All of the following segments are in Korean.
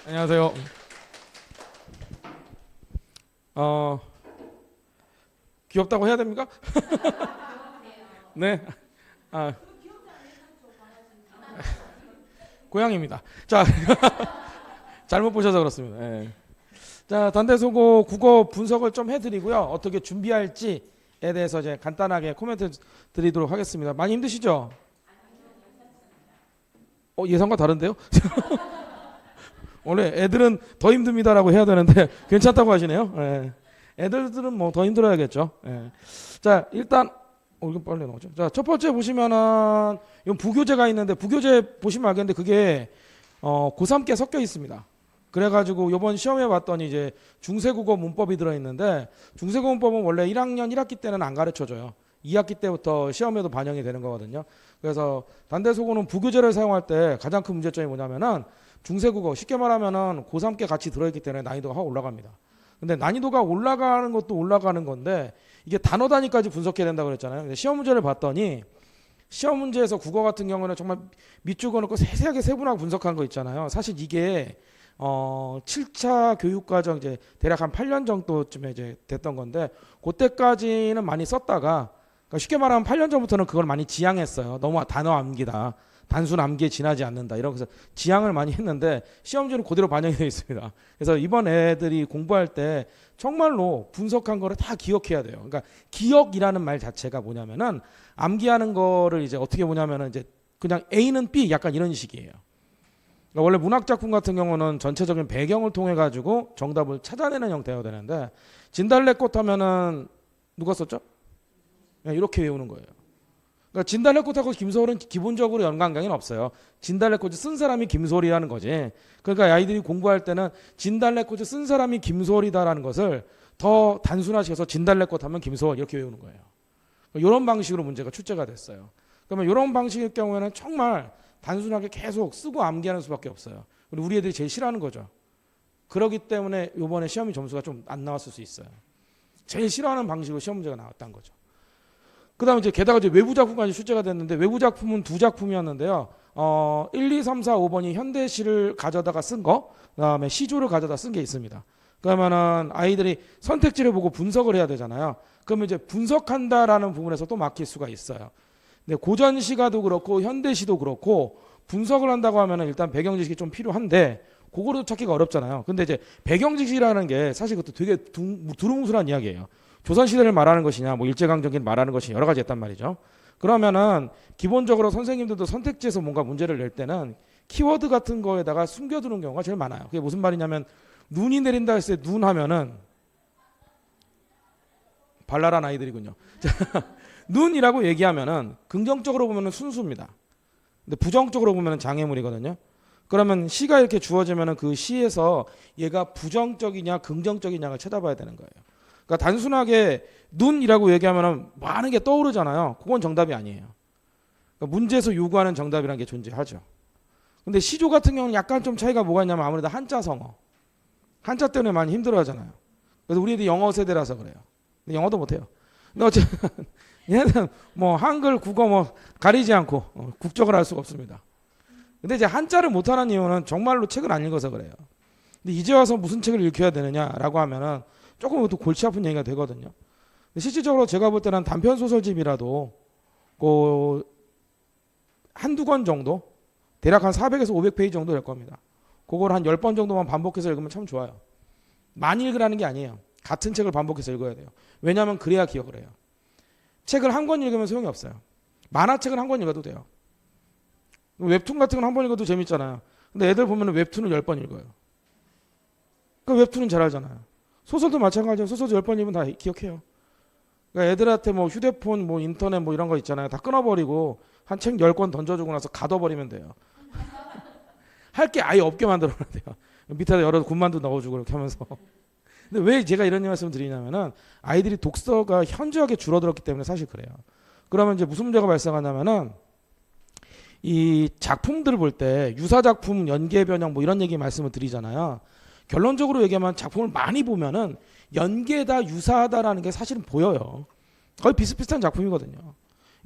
안녕하세요. 귀엽다고 해야 됩니까? 네. 아, 고양입니다. 자, 잘못 보셔서 그렇습니다. 예. 자, 단대소고 국어 분석을 좀 해드리고요. 어떻게 준비할지에 대해서 이제 간단하게 코멘트 드리도록 하겠습니다. 많이 힘드시죠? 예상과 다른데요? 원래 애들은 더 힘듭니다라고 해야 되는데 괜찮다고 하시네요. 예. 애들은 뭐 더 힘들어야겠죠. 예. 자, 일단 이거 빨리 나오죠. 자, 첫 번째 보시면은 이건 부교재가 있는데 부교재 보시면 알겠는데 그게 고3께 섞여 있습니다. 그래가지고 이번 시험에 봤더니 이제 중세국어 문법이 들어있는데 중세국어 문법은 원래 1학년 1학기 때는 안 가르쳐줘요. 2학기 때부터 시험에도 반영이 되는 거거든요. 그래서 단대소고는 부교재를 사용할 때 가장 큰 문제점이 뭐냐면은 중세국어 쉽게 말하면은 고3께 같이 들어있기 때문에 난이도가 확 올라갑니다. 근데 난이도가 올라가는 것도 올라가는 건데 이게 단어 단위까지 분석해야 된다고 그랬잖아요. 근데 시험 문제를 봤더니 시험 문제에서 국어 같은 경우는 정말 밑줄 그어놓고 세세하게 세분화하고 분석한 거 있잖아요. 사실 이게 7차 교육과정 이제 대략 한 8년 정도쯤에 이제 됐던 건데 그때까지는 많이 썼다가 그러니까 쉽게 말하면 8년 전부터는 그걸 많이 지양했어요. 너무 단어 암기다. 단순 암기에 지나지 않는다. 이러면서 지양을 많이 했는데 시험지는 그대로 반영이 되어 있습니다. 그래서 이번 애들이 공부할 때 정말로 분석한 거를 다 기억해야 돼요. 그러니까 기억이라는 말 자체가 뭐냐면은 암기하는 거를 이제 어떻게 보냐면은 이제 그냥 A는 B 약간 이런 식이에요. 그러니까 원래 문학 작품 같은 경우는 전체적인 배경을 통해 가지고 정답을 찾아내는 형태가 되는데 진달래꽃 하면은 누가 썼죠? 그냥 이렇게 외우는 거예요. 그러니까 진달래꽃하고 김소월은 기본적으로 연관관계는 없어요. 진달래꽃을 쓴 사람이 김소월이라는 거지. 그러니까 아이들이 공부할 때는 진달래꽃을 쓴 사람이 김소월이다라는 것을 더 단순화시켜서 진달래꽃 하면 김소월 이렇게 외우는 거예요. 이런 방식으로 문제가 출제가 됐어요. 그러면 이런 방식의 경우에는 정말 단순하게 계속 쓰고 암기하는 수밖에 없어요. 그리고 우리 애들이 제일 싫어하는 거죠. 그렇기 때문에 이번에 시험이 점수가 좀 안 나왔을 수 있어요. 제일 싫어하는 방식으로 시험 문제가 나왔다는 거죠. 그다음에 이제 게다가 이제 외부 작품까지 출제가 됐는데 외부 작품은 두 작품이었는데요. 1, 2, 3, 4, 5번이 현대시를 가져다가 쓴 거, 그다음에 시조를 가져다 쓴 게 있습니다. 그러면은 아이들이 선택지를 보고 분석을 해야 되잖아요. 그러면 이제 분석한다라는 부분에서 또 막힐 수가 있어요. 근데 고전시가도 그렇고 현대시도 그렇고 분석을 한다고 하면은 일단 배경 지식이 좀 필요한데 그거도 찾기가 어렵잖아요. 근데 이제 배경 지식이라는 게 사실 그것도 되게 두루뭉술한 이야기예요. 조선시대를 말하는 것이냐, 뭐 일제강점기를 말하는 것이냐 여러 가지 있단 말이죠. 그러면은 기본적으로 선생님들도 선택지에서 뭔가 문제를 낼 때는 키워드 같은 거에다가 숨겨두는 경우가 제일 많아요. 그게 무슨 말이냐면 눈이 내린다 했을 때 눈 하면은 발랄한 아이들이군요. 눈이라고 얘기하면은 긍정적으로 보면은 순수입니다. 근데 부정적으로 보면은 장애물이거든요. 그러면 시가 이렇게 주어지면은 그 시에서 얘가 부정적이냐 긍정적이냐를 찾아봐야 되는 거예요. 그러니까 단순하게 눈이라고 얘기하면 많은 게 떠오르잖아요. 그건 정답이 아니에요. 그러니까 문제에서 요구하는 정답이라는 게 존재하죠. 근데 시조 같은 경우는 약간 좀 차이가 뭐가 있냐면 아무래도 한자 성어. 한자 때문에 많이 힘들어 하잖아요. 그래서 우리 애들이 영어 세대라서 그래요. 근데 영어도 못해요. 근데 어쨌든 얘는 뭐 한글, 국어 뭐 가리지 않고 국적을 할 수가 없습니다. 근데 이제 한자를 못하는 이유는 정말로 책을 안 읽어서 그래요. 근데 이제 와서 무슨 책을 읽혀야 되느냐라고 하면은 조금 또 골치 아픈 얘기가 되거든요. 실질적으로 제가 볼 때는 단편 소설집이라도 그 한두 권 정도 대략 한 400에서 500페이지 정도 될 겁니다. 그걸 한 10번 정도만 반복해서 읽으면 참 좋아요. 많이 읽으라는 게 아니에요. 같은 책을 반복해서 읽어야 돼요. 왜냐하면 그래야 기억을 해요. 책을 한 권 읽으면 소용이 없어요. 만화책은 한 권 읽어도 돼요. 웹툰 같은 건 한 번 읽어도 재밌잖아요. 근데 애들 보면 웹툰을 10번 읽어요. 그 웹툰은 잘 알잖아요. 소설도 마찬가지예요. 소설도 10번 읽으면 다 기억해요. 그러니까 애들한테 뭐 휴대폰, 뭐 인터넷 뭐 이런 거 있잖아요. 다 끊어버리고 한 책 10권 던져주고 나서 가둬버리면 돼요. 할 게 아예 없게 만들어놔야 돼요. 밑에다 여러 군만두 넣어주고 이렇게 하면서. 근데 왜 제가 이런 말씀을 드리냐면은 아이들이 독서가 현저하게 줄어들었기 때문에 사실 그래요. 그러면 이제 무슨 문제가 발생하냐면은 이 작품들을 볼 때 유사작품, 연계변형 뭐 이런 얘기 말씀을 드리잖아요. 결론적으로 얘기하면 작품을 많이 보면은 연계다 유사하다라는 게 사실은 보여요. 거의 비슷비슷한 작품이거든요.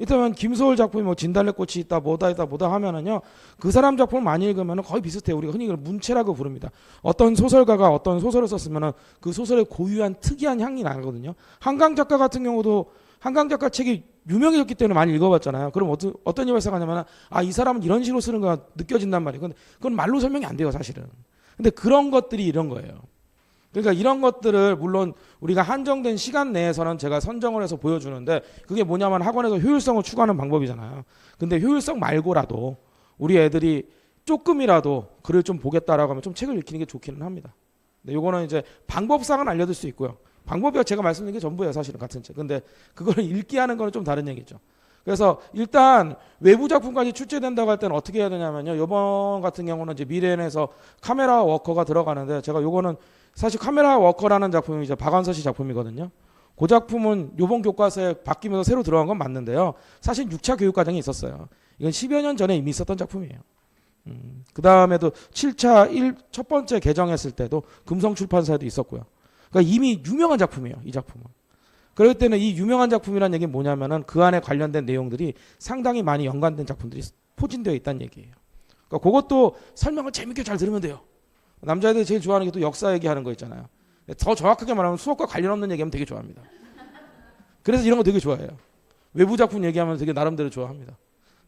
이때면 김소월 작품이 뭐 진달래꽃이 있다 뭐다 하면은요 그 사람 작품을 많이 읽으면 거의 비슷해요. 우리가 흔히 이걸 문체라고 부릅니다. 어떤 소설가가 어떤 소설을 썼으면은 그 소설의 고유한 특이한 향이 나거든요. 한강 작가 같은 경우도 한강 작가 책이 유명해졌기 때문에 많이 읽어봤잖아요. 그럼 어떤 일이 발생하냐면 이 사람은 이런 식으로 쓰는 거가 느껴진단 말이에요. 근데 그건 말로 설명이 안 돼요 사실은. 근데 그런 것들이 이런 거예요. 그러니까 이런 것들을 물론 우리가 한정된 시간 내에서는 제가 선정을 해서 보여주는데 그게 뭐냐면 학원에서 효율성을 추구하는 방법이잖아요. 근데 효율성 말고라도 우리 애들이 조금이라도 글을 좀 보겠다라고 하면 좀 책을 읽히는 게 좋기는 합니다. 근데 요거는 이제 방법상은 알려줄 수 있고요. 방법이 제가 말씀드린 게 전부예요 사실은 같은 책. 근데 그걸 읽게 하는 거는 좀 다른 얘기죠. 그래서 일단 외부 작품까지 출제된다고 할 때는 어떻게 해야 되냐면요. 이번 같은 경우는 이제 미래엔에서 카메라 워커가 들어가는데 제가 요거는 사실 카메라 워커라는 작품이 이제 박완서 씨 작품이거든요. 그 작품은 요번 교과서에 바뀌면서 새로 들어간 건 맞는데요. 사실 6차 교육 과정이 있었어요. 이건 10여 년 전에 이미 있었던 작품이에요. 그 다음에도 7차 첫 번째 개정했을 때도 금성출판사에도 있었고요. 그러니까 이미 유명한 작품이에요. 이 작품은. 그럴 때는 이 유명한 작품이라는 얘기는 뭐냐면은 그 안에 관련된 내용들이 상당히 많이 연관된 작품들이 포진되어 있다는 얘기예요. 그러니까 그것도 설명을 재밌게 잘 들으면 돼요. 남자애들이 제일 좋아하는 게 또 역사 얘기하는 거 있잖아요. 더 정확하게 말하면 수업과 관련 없는 얘기하면 되게 좋아합니다. 그래서 이런 거 되게 좋아해요. 외부 작품 얘기하면 되게 나름대로 좋아합니다.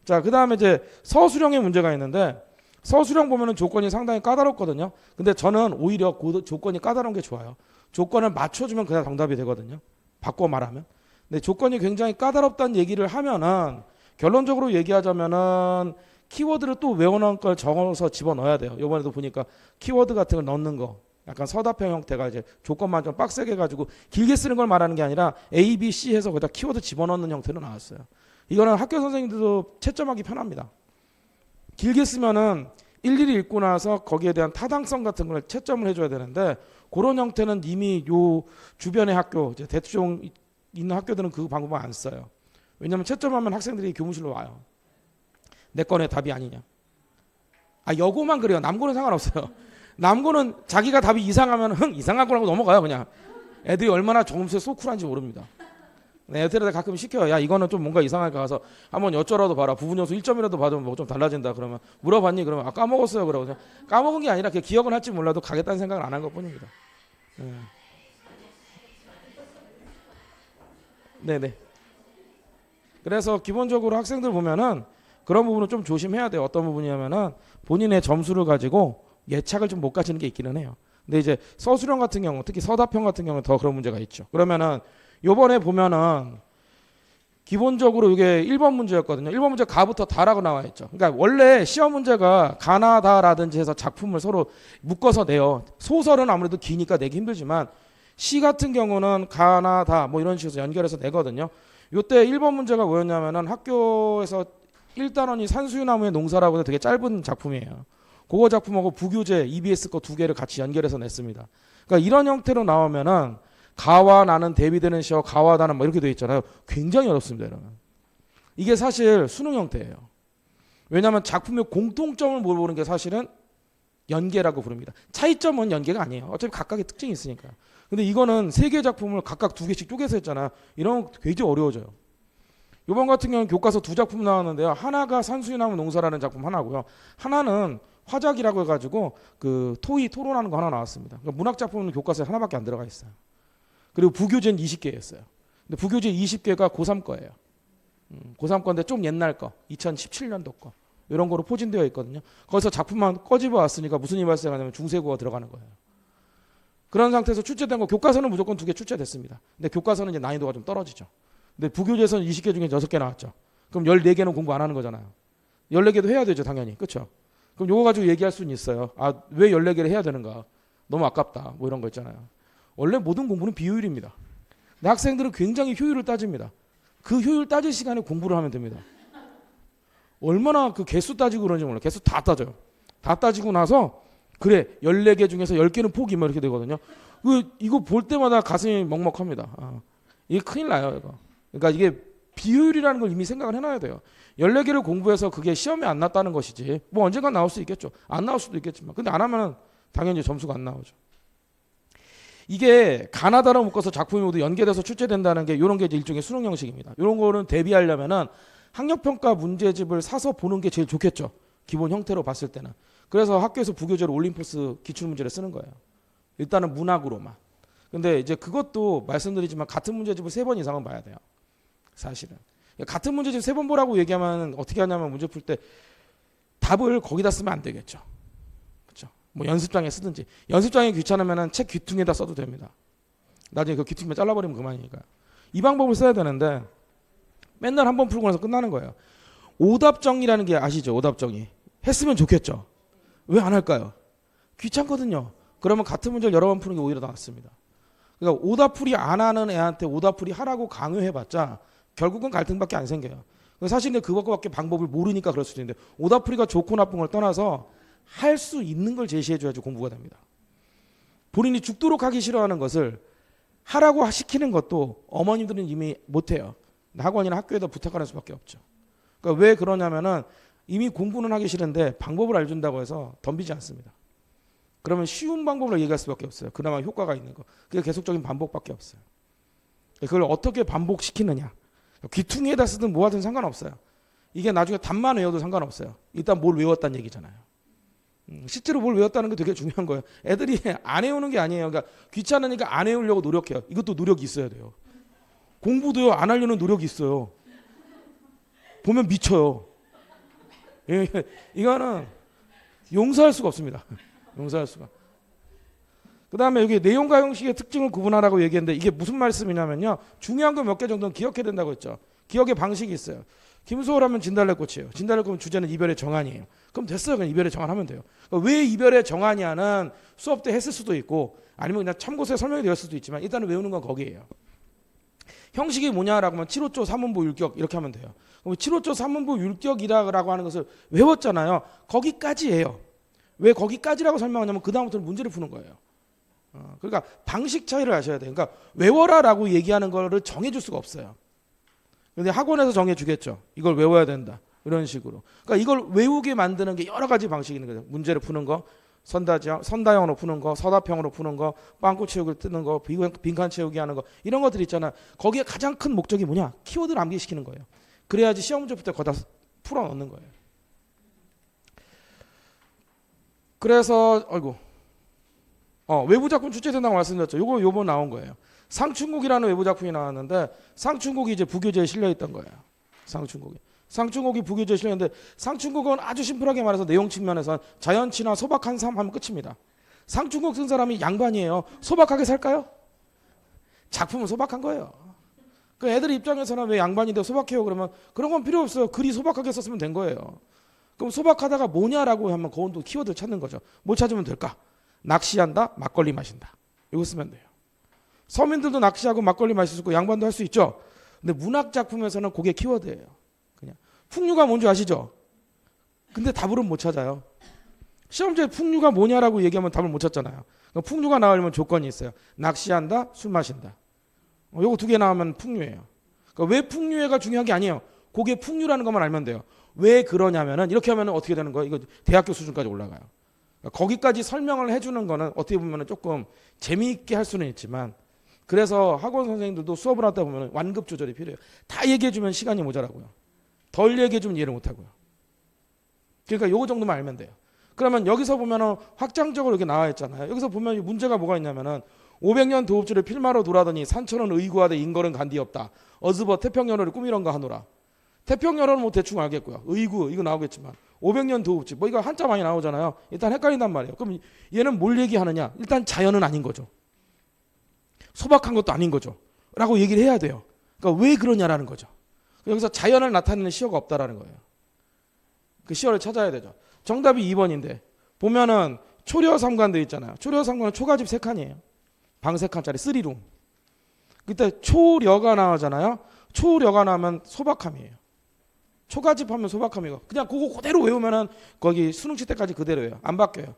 자, 그 다음에 이제 서술형의 문제가 있는데 서술형 보면은 조건이 상당히 까다롭거든요. 근데 저는 오히려 그 조건이 까다로운 게 좋아요. 조건을 맞춰주면 그냥 정답이 되거든요. 바꿔 말하면. 근데 조건이 굉장히 까다롭다는 얘기를 하면은 결론적으로 얘기하자면은 키워드를 또 외워놓은 걸 적어서 집어넣어야 돼요. 이번에도 보니까 키워드 같은 걸 넣는 거 약간 서답형 형태가 이제 조건만 좀 빡세게 해가지고 길게 쓰는 걸 말하는 게 아니라 A, B, C 해서 거기다 키워드 집어넣는 형태로 나왔어요. 이거는 학교 선생님들도 채점하기 편합니다. 길게 쓰면은 일일이 읽고 나서 거기에 대한 타당성 같은 걸 채점을 해줘야 되는데 그런 형태는 이미 요 주변의 학교 이제 대충 있는 학교들은 그 방법을 안 써요. 왜냐하면 채점하면 학생들이 교무실로 와요. 내 건의 답이 아니냐. 여고만 그래요. 남고는 상관없어요. 남고는 자기가 답이 이상하면 이상한 거라고 넘어가요 그냥. 애들이 얼마나 점수에 소쿨한지 모릅니다. 애들한테 가끔 시켜요. 야 이거는 좀 뭔가 이상하게 가서 한번 여쭤라도 봐라. 부분연수 1점이라도 받으면 뭐 좀 달라진다. 그러면 물어봤니? 그러면 까먹었어요. 그러고 까먹은 게 아니라 기억은 할지 몰라도 가겠다는 생각을 안 한 것뿐입니다. 네네. 그래서 기본적으로 학생들 보면은 그런 부분은 좀 조심해야 돼요. 어떤 부분이냐면은 본인의 점수를 가지고 예착을 좀 못 가지는 게 있기는 해요. 근데 이제 서술형 같은 경우, 특히 서답형 같은 경우는 더 그런 문제가 있죠. 그러면은 요번에 보면은 기본적으로 이게 1번 문제였거든요. 1번 문제 가부터 다라고 나와 있죠. 그러니까 원래 시험 문제가 가나 다라든지 해서 작품을 서로 묶어서 내요. 소설은 아무래도 기니까 내기 힘들지만 시 같은 경우는 가나 다 뭐 이런 식으로 연결해서 내거든요. 요때 1번 문제가 뭐였냐면은 학교에서 1단원이 산수유나무의 농사라고 해서 되게 짧은 작품이에요. 그거 작품하고 부교재 EBS 거 두 개를 같이 연결해서 냈습니다. 그러니까 이런 형태로 나오면은 가와 나는 대비되는 시와 가와 나는 뭐 이렇게 되어 있잖아요. 굉장히 어렵습니다. 이러면. 이게 사실 수능 형태예요. 왜냐하면 작품의 공통점을 모르는 게 사실은 연계라고 부릅니다. 차이점은 연계가 아니에요. 어차피 각각의 특징이 있으니까. 근데 이거는 세 개의 작품을 각각 두 개씩 쪼개서 했잖아요. 이런 거 굉장히 어려워져요. 이번 같은 경우는 교과서 두 작품 나왔는데요. 하나가 산수유나무 농사라는 작품 하나고요. 하나는 화작이라고 해가지고 그 토론하는 거 하나 나왔습니다. 그러니까 문학 작품은 교과서에 하나밖에 안 들어가 있어요. 그리고 부교재는 20개였어요. 근데 부교재 20개가 고3 거예요. 고3 건데 좀 옛날 거, 2017년도 거. 이런 거로 포진되어 있거든요. 거기서 작품만 꺼집어 왔으니까 무슨 일이 발생하냐면 중세국어가 들어가는 거예요. 그런 상태에서 출제된 거 교과서는 무조건 2개 출제됐습니다. 근데 교과서는 이제 난이도가 좀 떨어지죠. 근데 부교재에서는 20개 중에 6개 나왔죠. 그럼 14개는 공부 안 하는 거잖아요. 14개도 해야 되죠, 당연히. 그렇죠? 그럼 요거 가지고 얘기할 수는 있어요. 왜 14개를 해야 되는가? 너무 아깝다. 뭐 이런 거 있잖아요. 원래 모든 공부는 비효율입니다. 근데 학생들은 굉장히 효율을 따집니다. 그 효율 따질 시간에 공부를 하면 됩니다. 얼마나 그 개수 따지고 그러는지 몰라요. 개수 다 따져요. 다 따지고 나서 그래 14개 중에서 10개는 포기 뭐 이렇게 되거든요. 이거 볼 때마다 가슴이 먹먹합니다. 이게 큰일 나요. 이거. 그러니까 이게 비효율이라는 걸 이미 생각을 해놔야 돼요. 14개를 공부해서 그게 시험에 안 났다는 것이지 뭐 언젠가 나올 수 있겠죠. 안 나올 수도 있겠지만 근데 안 하면 당연히 점수가 안 나오죠. 이게 가나다로 묶어서 작품이 모두 연계돼서 출제된다는 게 이런 게 이제 일종의 수능 형식입니다. 이런 거는 대비하려면은 학력평가 문제집을 사서 보는 게 제일 좋겠죠. 기본 형태로 봤을 때는. 그래서 학교에서 부교재로 올림포스 기출문제를 쓰는 거예요. 일단은 문학으로만. 근데 이제 그것도 말씀드리지만 같은 문제집을 3번 이상은 봐야 돼요. 사실은. 같은 문제집 3번 보라고 얘기하면 어떻게 하냐면 문제 풀 때 답을 거기다 쓰면 안 되겠죠. 그렇죠? 뭐 연습장에 쓰든지. 연습장에 귀찮으면 책 귀퉁이에다 써도 됩니다. 나중에 그 귀퉁이만 잘라버리면 그만이니까. 이 방법을 써야 되는데 맨날 한 번 풀고 나서 끝나는 거예요. 오답정리라는 게 아시죠? 오답정리. 했으면 좋겠죠. 왜 안 할까요? 귀찮거든요. 그러면 같은 문제를 여러 번 푸는 게 오히려 더 낫습니다. 그러니까 오답풀이 안 하는 애한테 오답풀이 하라고 강요해봤자 결국은 갈등밖에 안 생겨요. 사실 그것밖에 방법을 모르니까 그럴 수도 있는데 오답풀이가 좋고 나쁜 걸 떠나서 할 수 있는 걸 제시해줘야지 공부가 됩니다. 본인이 죽도록 하기 싫어하는 것을 하라고 시키는 것도 어머님들은 이미 못해요. 학원이나 학교에다 부탁하는 수밖에 없죠. 그러니까 왜 그러냐면은 이미 공부는 하기 싫은데 방법을 알려준다고 해서 덤비지 않습니다. 그러면 쉬운 방법을 얘기할 수밖에 없어요. 그나마 효과가 있는 거. 그게 계속적인 반복밖에 없어요. 그걸 어떻게 반복시키느냐. 귀퉁이에다 쓰든 뭐 하든 상관없어요. 이게 나중에 답만 외워도 상관없어요. 일단 뭘 외웠다는 얘기잖아요. 실제로 뭘 외웠다는 게 되게 중요한 거예요. 애들이 안 외우는 게 아니에요. 그러니까 귀찮으니까 안 외우려고 노력해요. 이것도 노력이 있어야 돼요. 공부도요, 안 하려는 노력이 있어요. 보면 미쳐요. 이거는 용서할 수가 없습니다. 용서할 수가. 그 다음에 여기 내용과 형식의 특징을 구분하라고 얘기했는데 이게 무슨 말씀이냐면요. 중요한 거 몇 개 정도는 기억해야 된다고 했죠. 기억의 방식이 있어요. 김소월 하면 진달래꽃이에요. 진달래꽃 주제는 이별의 정한이에요. 그럼 됐어요. 그냥 이별의 정한하면 돼요. 그러니까 왜 이별의 정한이냐는 수업 때 했을 수도 있고 아니면 그냥 참고서에 설명이 되었을 수도 있지만 일단은 외우는 건 거기에요. 형식이 뭐냐라고 하면 7호조 3문보 율격 이렇게 하면 돼요. 그럼 7호조 3문보 율격이라고 하는 것을 외웠잖아요. 거기까지예요. 왜 거기까지라고 설명하냐면 그 다음부터는 문제를 푸는 거예요. 그러니까 방식 차이를 아셔야 돼요. 그러니까 외워라라고 얘기하는 거를 정해줄 수가 없어요. 근데 학원에서 정해주겠죠. 이걸 외워야 된다. 이런 식으로. 그러니까 이걸 외우게 만드는 게 여러 가지 방식이 있는 거죠. 문제를 푸는 거, 선다형으로 푸는 거, 서답형으로 푸는 거, 빵꾸 채우기 뜨는 거, 빈칸 채우기 하는 거 이런 것들 있잖아요. 거기에 가장 큰 목적이 뭐냐? 키워드를 암기시키는 거예요. 그래야지 시험 문제 풀 때 거기다 풀어 넣는 거예요. 그래서 외부 작품 출제된다고 말씀드렸죠. 요번 나온 거예요. 상춘곡이라는 외부 작품이 나왔는데 상춘곡이 이제 부교재에 실려 있던 거예요. 상춘곡이 부교재에 실려 있는데 상춘곡은 아주 심플하게 말해서 내용 측면에서 자연치나 소박한 삶 하면 끝입니다. 상춘곡 쓴 사람이 양반이에요. 소박하게 살까요? 작품은 소박한 거예요. 그 애들 입장에서는 왜 양반인데 소박해요? 그러면 그런 건 필요 없어요. 글이 소박하게 썼으면 된 거예요. 그럼 소박하다가 뭐냐라고 하면 그건 또 키워드를 찾는 거죠. 뭘 찾으면 될까? 낚시한다, 막걸리 마신다. 이거 쓰면 돼요. 서민들도 낚시하고 막걸리 마실 수 있고 양반도 할 수 있죠. 근데 문학 작품에서는 그게 키워드예요. 그냥 풍류가 뭔지 아시죠? 근데 답으로는 못 찾아요. 시험지에 풍류가 뭐냐라고 얘기하면 답을 못 찾잖아요. 풍류가 나오려면 조건이 있어요. 낚시한다, 술 마신다. 요거 2개 나오면 풍류예요. 그러니까 왜 풍류가 중요한 게 아니에요. 그게 풍류라는 것만 알면 돼요. 왜 그러냐면은 이렇게 하면은 어떻게 되는 거예요? 이거 대학교 수준까지 올라가요. 그러니까 거기까지 설명을 해주는 거는 어떻게 보면은 조금 재미있게 할 수는 있지만 그래서 학원 선생님들도 수업을 하다 보면 완급 조절이 필요해요. 다 얘기해주면 시간이 모자라고요. 덜 얘기해주면 이해를 못하고요. 그러니까 요거 정도만 알면 돼요. 그러면 여기서 보면은 확장적으로 이렇게 나와 있잖아요. 여기서 보면 문제가 뭐가 있냐면은 500년 도읍지를 필마로 돌아더니 산천은 의구하되 인걸은 간디 없다. 어즈버 태평연호를 꾸미런가 하노라. 태평연호는 뭐 대충 알겠고요. 의구 이거 나오겠지만 500년 도읍지 뭐 이거 한자 많이 나오잖아요. 일단 헷갈린단 말이에요. 그럼 얘는 뭘 얘기하느냐? 일단 자연은 아닌 거죠. 소박한 것도 아닌 거죠. 라고 얘기를 해야 돼요. 그러니까 왜 그러냐라는 거죠. 여기서 자연을 나타내는 시어가 없다라는 거예요. 그 시어를 찾아야 되죠. 정답이 2번인데 보면은 초려삼관도 있잖아요. 초려삼관은 초가집 3칸이에요. 방 3칸짜리 3룸. 그때 초려가 나오잖아요. 초려가 나오면 소박함이에요. 초가집 하면 소박함이고 그냥 그거 그대로 외우면은 거기 수능치 때까지 그대로예요. 안 바뀌어요.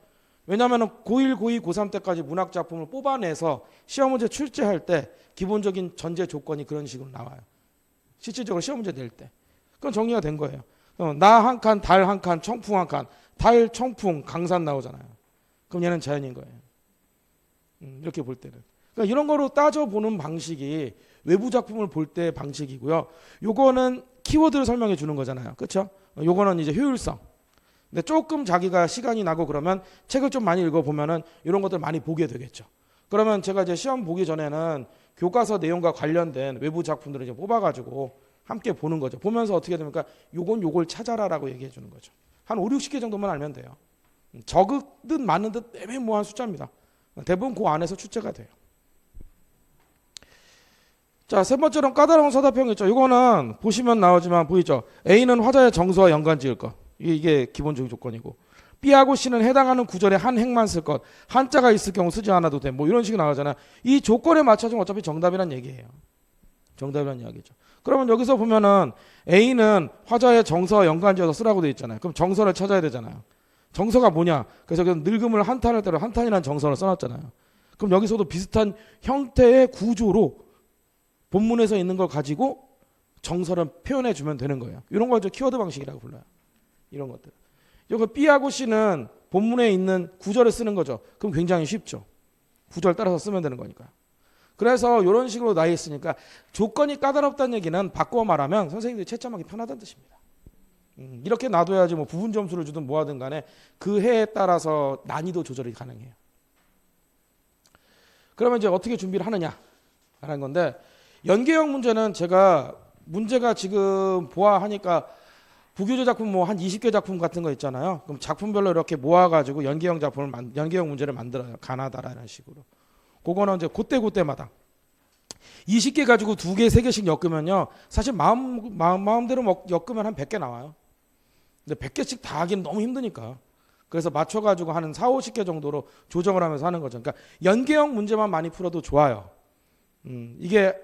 왜냐하면 고1, 고2, 고3 때까지 문학 작품을 뽑아내서 시험 문제 출제할 때 기본적인 전제 조건이 그런 식으로 나와요. 실질적으로 시험 문제 낼 때. 그건 정리가 된 거예요. 나 한 칸, 달 한 칸, 청풍 한 칸. 달, 청풍, 강산 나오잖아요. 그럼 얘는 자연인 거예요. 이렇게 볼 때는. 그러니까 이런 거로 따져보는 방식이 외부 작품을 볼 때 방식이고요. 요거는 키워드를 설명해 주는 거잖아요. 그렇죠? 요거는 이제 효율성. 근데 조금 자기가 시간이 나고 그러면 책을 좀 많이 읽어보면은 이런 것들 많이 보게 되겠죠. 그러면 제가 이제 시험 보기 전에는 교과서 내용과 관련된 외부 작품들을 이제 뽑아가지고 함께 보는 거죠. 보면서 어떻게 됩니까? 요걸 찾아라라고 얘기해 주는 거죠. 한 5, 60개 정도만 알면 돼요. 적은 많은 듯 애매모호한 숫자입니다. 대부분 그 안에서 출제가 돼요. 자, 세 번째로는 까다로운 서답형 있죠. 이거는 보시면 나오지만 보이죠? A는 화자의 정서와 연관 지을 것. 이게 기본적인 조건이고, B하고 C는 해당하는 구절에 한 행만 쓸 것. 한자가 있을 경우 쓰지 않아도 돼. 뭐 이런 식이 나오잖아요. 이 조건에 맞춰주면 어차피 정답이란 얘기예요. 정답이란 이야기죠. 그러면 여기서 보면은 A는 화자의 정서와 연관지어서 쓰라고 돼 있잖아요. 그럼 정서를 찾아야 되잖아요. 정서가 뭐냐? 그래서 늙음을 한탄할 때로 한탄이라는 정서를 써놨잖아요. 그럼 여기서도 비슷한 형태의 구조로 본문에서 있는 걸 가지고 정서를 표현해 주면 되는 거예요. 이런 걸 키워드 방식이라고 불러요. 이런 것들. 이거 B하고 C는 본문에 있는 구절을 쓰는 거죠. 그럼 굉장히 쉽죠. 구절 따라서 쓰면 되는 거니까. 그래서 이런 식으로 나와 있으니까 조건이 까다롭다는 얘기는 바꿔 말하면 선생님들이 채점하기 편하다는 뜻입니다. 이렇게 놔둬야지 뭐 부분 점수를 주든 뭐 하든 간에 그 해에 따라서 난이도 조절이 가능해요. 그러면 이제 어떻게 준비를 하느냐라는 건데, 연계형 문제는 문제가 지금 보아하니까 부교재 작품 뭐 한 20개 작품 같은 거 있잖아요. 그럼 작품별로 이렇게 모아가지고 연계형 연계형 문제를 만들어요. 가나다라는 식으로. 그거는 이제 그때마다 20개 가지고 2개, 3개씩 엮으면요. 사실 마음대로 엮으면 한 100개 나와요. 근데 100개씩 다 하기는 너무 힘드니까. 그래서 맞춰가지고 한 4, 50개 정도로 조정을 하면서 하는 거죠. 그러니까 연계형 문제만 많이 풀어도 좋아요. 이게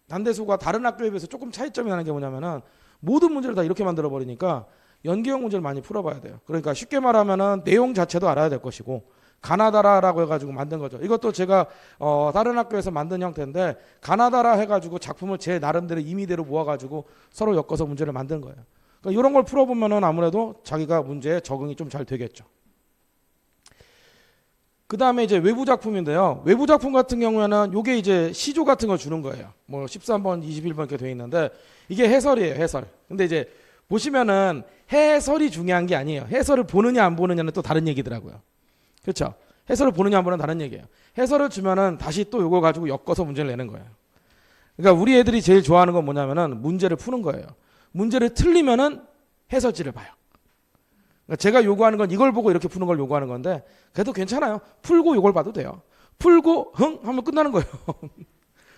단대수가 다른 학교에 비해서 조금 차이점이 나는 게 뭐냐면은 모든 문제를 다 이렇게 만들어 버리니까 연계형 문제를 많이 풀어봐야 돼요. 그러니까 쉽게 말하면은 내용 자체도 알아야 될 것이고, 가나다라라고 해가지고 만든 거죠. 이것도 제가 다른 학교에서 만든 형태인데, 가나다라 해가지고 작품을 제 나름대로 임의대로 모아가지고 서로 엮어서 문제를 만든 거예요. 그러니까 이런 걸 풀어보면은 아무래도 자기가 문제에 적응이 좀 잘 되겠죠. 그 다음에 이제 외부 작품인데요. 외부 작품 같은 경우에는 요게 이제 시조 같은 걸 주는 거예요. 뭐 13번, 21번 이렇게 되어 있는데, 이게 해설이에요, 해설. 근데 이제 보시면은 해설이 중요한 게 아니에요. 해설을 보느냐 안 보느냐는 또 다른 얘기더라고요. 그렇죠? 해설을 보느냐 안 보느냐는 다른 얘기예요. 해설을 주면은 다시 또 요거 가지고 엮어서 문제를 내는 거예요. 그러니까 우리 애들이 제일 좋아하는 건 뭐냐면은 문제를 푸는 거예요. 문제를 틀리면은 해설지를 봐요. 그러니까 제가 요구하는 건 이걸 보고 이렇게 푸는 걸 요구하는 건데, 그래도 괜찮아요. 풀고 요걸 봐도 돼요. 풀고 흥 하면 끝나는 거예요.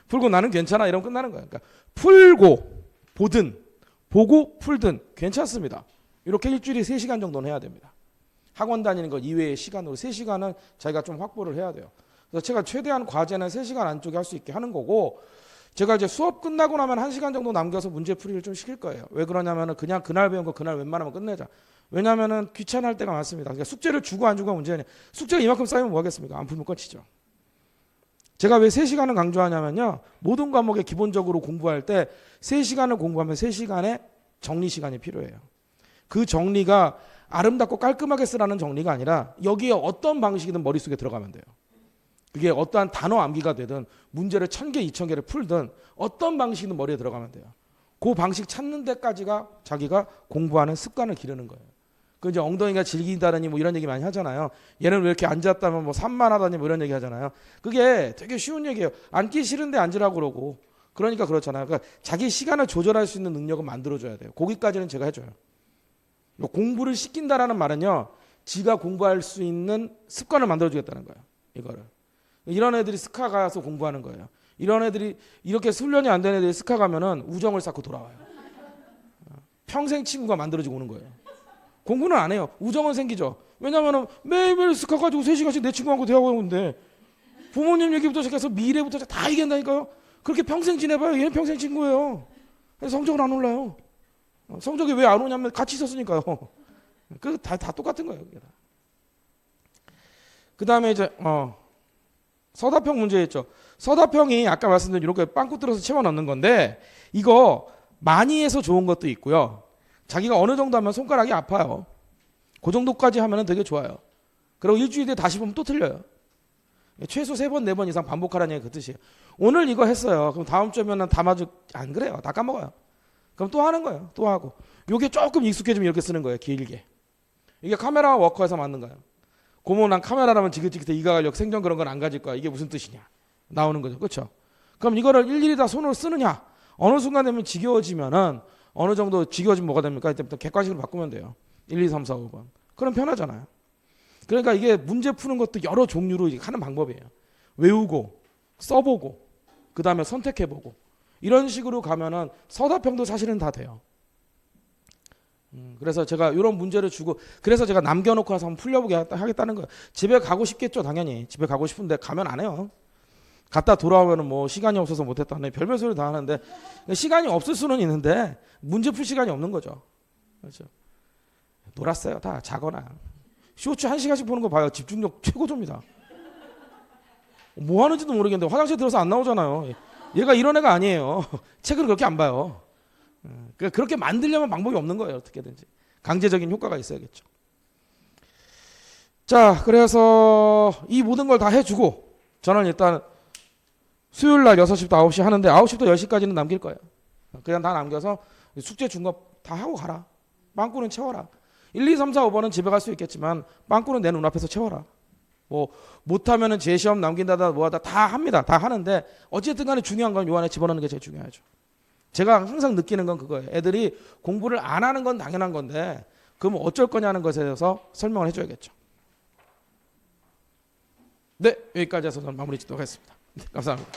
풀고 나는 괜찮아 이러면 끝나는 거예요. 그러니까 풀고 보든 보고 풀든 괜찮습니다. 이렇게 일주일에 3시간 정도는 해야 됩니다. 학원 다니는 것 이외의 시간으로 3시간은 자기가 좀 확보를 해야 돼요. 그래서 제가 최대한 과제는 3시간 안쪽에 할 수 있게 하는 거고, 제가 이제 수업 끝나고 나면 1시간 정도 남겨서 문제 풀이를 좀 시킬 거예요. 왜 그러냐면은 그냥 그날 배운 거 그날 웬만하면 끝내자. 왜냐면은 귀찮을 때가 많습니다. 그러니까 숙제를 주고 안 주고가 문제냐. 숙제가 이만큼 쌓이면 뭐 하겠습니까? 안 풀면 끝이죠. 제가 왜 3시간을 강조하냐면요. 모든 과목에 기본적으로 공부할 때 3시간을 공부하면 3시간의 정리 시간이 필요해요. 그 정리가 아름답고 깔끔하게 쓰라는 정리가 아니라 여기에 어떤 방식이든 머릿속에 들어가면 돼요. 그게 어떠한 단어 암기가 되든 문제를 1000개, 2000개를 풀든 어떤 방식이든 머리에 들어가면 돼요. 그 방식 찾는 데까지가 자기가 공부하는 습관을 기르는 거예요. 그 이제 엉덩이가 질긴다더니 뭐 이런 얘기 많이 하잖아요. 얘는 왜 이렇게 앉았다면 뭐 산만하다니 뭐 이런 얘기 하잖아요. 그게 되게 쉬운 얘기예요. 앉기 싫은데 앉으라고 그러고. 그러니까 그렇잖아요. 그러니까 자기 시간을 조절할 수 있는 능력은 만들어줘야 돼요. 거기까지는 제가 해줘요. 공부를 시킨다라는 말은요, 지가 공부할 수 있는 습관을 만들어주겠다는 거예요. 이거를. 이런 애들이 스카 가서 공부하는 거예요. 이런 애들이 이렇게 훈련이 안 되는 애들이 스카 가면은 우정을 쌓고 돌아와요. 평생 친구가 만들어지고 오는 거예요. 공부는 안 해요. 우정은 생기죠. 왜냐면은 매일매일 스카 가지고 3시간씩 내 친구하고 대화하고 오는데, 부모님 얘기부터 시작해서 미래부터 다 얘기한다니까요. 그렇게 평생 지내봐요. 얘는 평생 친구예요. 그래서 성적은 안 올라요. 성적이 왜 안 오냐면 같이 있었으니까요. 그 다 똑같은 거예요. 그 다음에 이제 서답형 문제 있죠. 서답형이 아까 말씀드린 이렇게 빵꾸 뚫어서 채워 넣는 건데, 이거 많이 해서 좋은 것도 있고요. 자기가 어느 정도 하면 손가락이 아파요. 그 정도까지 하면 되게 좋아요. 그리고 일주일 뒤에 다시 보면 또 틀려요. 최소 3번, 4번 이상 반복하라는 얘기 그 뜻이에요. 오늘 이거 했어요. 그럼 다음 주면은 다 마주 안 그래요. 다 까먹어요. 그럼 또 하는 거예요. 또 하고. 요게 조금 익숙해지면 이렇게 쓰는 거예요. 길게. 이게 카메라 워커에서 만든 거예요. 고모 난 카메라라면 지긋지긋해 이가간력 생전 그런 건 안 가질 거야. 이게 무슨 뜻이냐. 나오는 거죠. 그렇죠? 그럼 이거를 일일이 다 손으로 쓰느냐? 어느 순간 되면 지겨워지면은 어느 정도 지겨워지면 뭐가 됩니까? 이때부터 객관식으로 바꾸면 돼요. 1, 2, 3, 4, 5번. 그럼 편하잖아요. 그러니까 이게 문제 푸는 것도 여러 종류로 하는 방법이에요. 외우고 써보고 그 다음에 선택해보고 이런 식으로 가면은 서답형도 사실은 다 돼요. 그래서 제가 이런 문제를 주고 그래서 제가 남겨놓고 나서 한번 풀려보게 하겠다는 거예요. 집에 가고 싶겠죠. 당연히 집에 가고 싶은데 가면 안 해요. 갔다 돌아오면은 뭐 시간이 없어서 못했다네 별별 소리 다 하는데 시간이 없을 수는 있는데 문제 풀 시간이 없는 거죠. 그렇죠. 놀았어요. 다 자거나 쇼츠 1시간씩 보는 거 봐요. 집중력 최고조입니다. 뭐 하는지도 모르겠는데 화장실 들어서 안 나오잖아요. 얘가 이런 애가 아니에요. 책을 그렇게 안 봐요. 그렇게 만들려면 방법이 없는 거예요. 어떻게든지 강제적인 효과가 있어야겠죠. 자, 그래서 이 모든 걸 다 해주고 저는 일단 수요일 날 6시부터 9시 하는데 9시부터 10시까지는 남길 거예요. 그냥 다 남겨서 숙제 준 거 다 하고 가라. 빵꾸는 채워라. 1, 2, 3, 4, 5번은 집에 갈 수 있겠지만 빵꾸는 내 눈앞에서 채워라. 뭐 못하면은 재시험 남긴다다 뭐하다 다 합니다. 다 하는데 어쨌든 간에 중요한 건 요 안에 집어넣는 게 제일 중요하죠. 제가 항상 느끼는 건 그거예요. 애들이 공부를 안 하는 건 당연한 건데 그럼 어쩔 거냐는 것에 대해서 설명을 해줘야겠죠. 네, 여기까지 해서 저는 마무리 짓도록 하겠습니다. 네, 감사합니다.